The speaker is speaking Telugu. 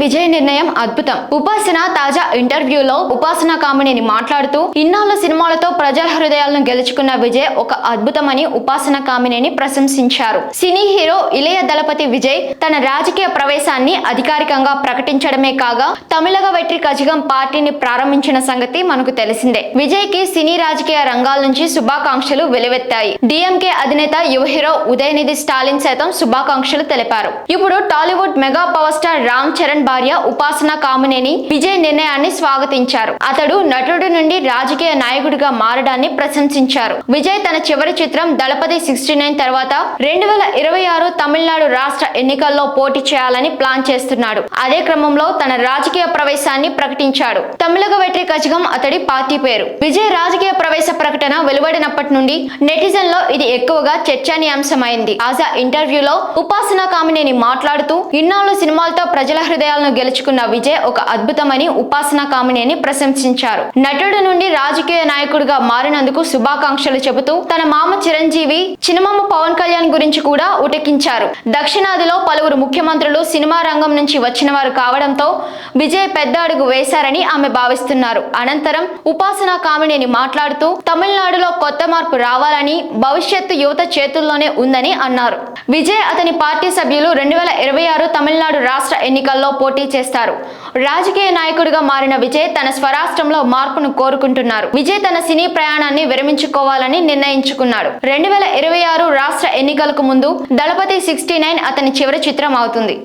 విజయ్ నిర్ణయం అద్భుతం. ఉపాసన తాజా ఇంటర్వ్యూలో ఉపాసన కామినేని మాట్లాడుతూ ఇన్నాళ్ల సినిమాలతో ప్రజల హృదయాలను గెలుచుకున్న విజయ్ ఒక అద్భుతమని ఉపాసన కామినేని ప్రశంసించారు. సినీ హీరో ఇళయ దళపతి విజయ్ తన రాజకీయ ప్రవేశాన్ని అధికారికంగా ప్రకటించడమే కాగా తమిళగ వెట్రి కజగం పార్టీని ప్రారంభించిన సంగతి మనకు తెలిసిందే. విజయ్ కి సినీ రాజకీయ రంగాల నుంచి శుభాకాంక్షలు వెలువెత్తాయి. డిఎంకే అధినేత యువ హీరో ఉదయనిధి స్టాలిన్ సైతం శుభాకాంక్షలు తెలిపారు. ఇప్పుడు Tollywood mega power star Ram Charan భార్య ఉపాసన కామినేని విజయ్ నిర్ణయాన్ని స్వాగతించారు. అతడు నటుడి నుండి రాజకీయ నాయకుడిగా మారడాన్ని ప్రశంసించారు. విజయ్ తన చివరి చిత్రం దళపతి 69 తర్వాత 2026 తమిళనాడు రాష్ట్ర ఎన్నికల్లో పోటీ చేయాలని ప్లాన్ చేస్తున్నాడు. అదే క్రమంలో తన రాజకీయ ప్రవేశాన్ని ప్రకటించాడు. తమిళగ వెట్రి కజగం అతడి పార్టీ పేరు. విజయ్ రాజకీయ ప్రవేశ ప్రకటన వెలువడినప్పటి నుండి నెటిజన్లో ఇది ఎక్కువగా చర్చనీయాంశమైంది. తాజా ఇంటర్వ్యూలో ఉపాసన కామినేని మాట్లాడుతూ ఇన్నాళ్ళు సినిమాలతో ప్రజల హృదయాలను గెలుచుకున్న విజయ్ ఒక అద్భుతమని ఉపాసన కామినేని ప్రశంసించారు. నటుడి నుండి రాజకీయ నాయకుడిగా మారినందుకు శుభాకాంక్షలు చెబుతూ తన మామ చిరంజీవి, చిన్నమామ పవన్ కళ్యాణ్ గురించి కూడా ఉటకించారు. దక్షిణాదిలో పలువురు ముఖ్యమంత్రులు సినిమా రంగం నుంచి వచ్చిన వారు కావడంతో విజయ్ పెద్ద అడుగు వేశారని ఆమె భావిస్తున్నారు. అనంతరం ఉపాసన కామినేని మాట్లాడుతూ తమిళనాడులో కొత్త మార్పు రావాలని, భవిష్యత్తు యువత చేతుల్లోనే ఉందని అన్నారు. విజయ్ అతని పార్టీ సభ్యులు 2026 తమిళనాడు రాష్ట్ర ఎన్నికల్లో పోటీ చేస్తారు. రాజకీయ నాయకుడిగా మారిన విజయ్ తన స్వరాష్ట్రంలో మార్పును కోరుకుంటున్నారు. విజయ్ తన సినీ ప్రయాణాన్ని విరమించుకోవాలని నిర్ణయించుకున్నాడు. 2026 రాష్ట్ర ఎన్నికలకు ముందు దళపతి 69 అతని చివరి చిత్రం అవుతుంది.